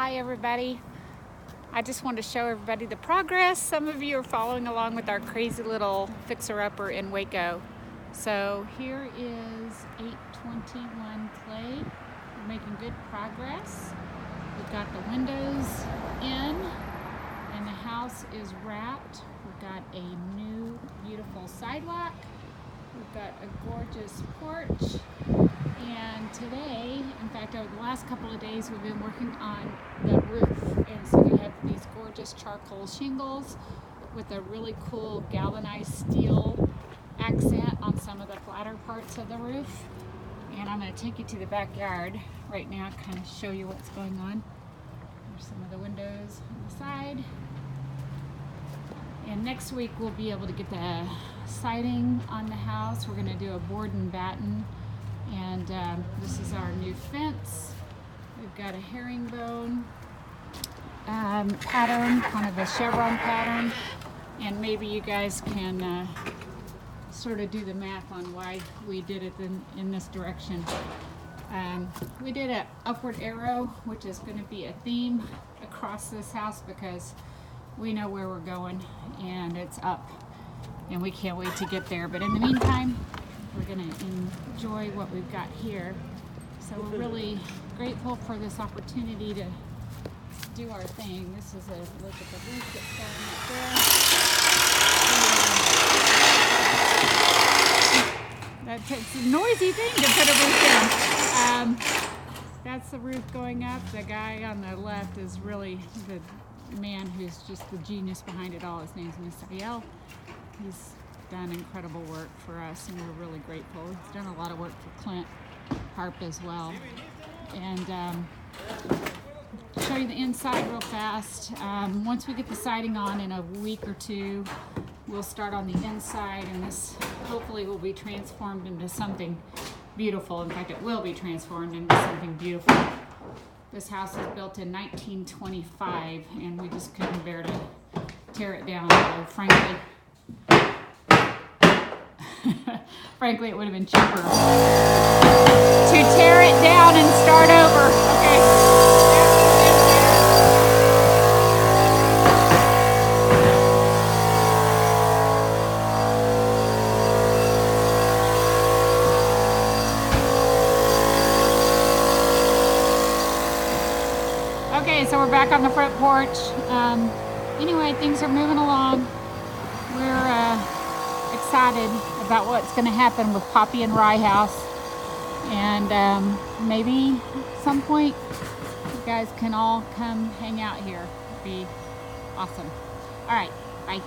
Hi everybody. I just wanted to show everybody the progress. Some of you are following along with our crazy little fixer-upper in Waco. So here is 821 Clay. We're making good progress. We've got the windows in and the house is wrapped. We've got a new beautiful sidewalk. We've got a gorgeous porch. And today, in fact, over the last couple of days, we've been working on the roof. And so we have these gorgeous charcoal shingles with a really cool galvanized steel accent on some of the flatter parts of the roof. And I'm going to take you to the backyard right now, kind of show you what's going on. There's some of the windows on the side. And next week we'll be able to get the siding on the house. We're going to do a board and batten. And this is our new fence. We've got a herringbone pattern, kind of a chevron pattern. And maybe you guys can sort of do the math on why we did it in this direction. We did an upward arrow, which is going to be a theme across this house because we know where we're going and it's up and we can't wait to get there. But in the meantime, we're going to enjoy what we've got here. So we're really grateful for this opportunity to do our thing. This is a look at the roof that's going up there. That's a noisy thing to put a roof in. That's the roof going up. The guy on the left is really the man who's just the genius behind it all. His name's Mr. VL. He's done incredible work for us and we're really grateful. He's done a lot of work for Clint Harp as well. And show you the inside real fast. Once we get the siding on in a week or two, we'll start on the inside and this hopefully will be transformed into something beautiful. In fact, it will be transformed into something beautiful. This house was built in 1925 and we just couldn't bear to tear it down, so frankly it would have been cheaper to tear it down and start over. Okay, so we're back on the front porch. Anyway, things are moving along. We're excited about what's going to happen with Poppy Rye House. And maybe at some point you guys can all come hang out here. It'd be awesome. All right, bye.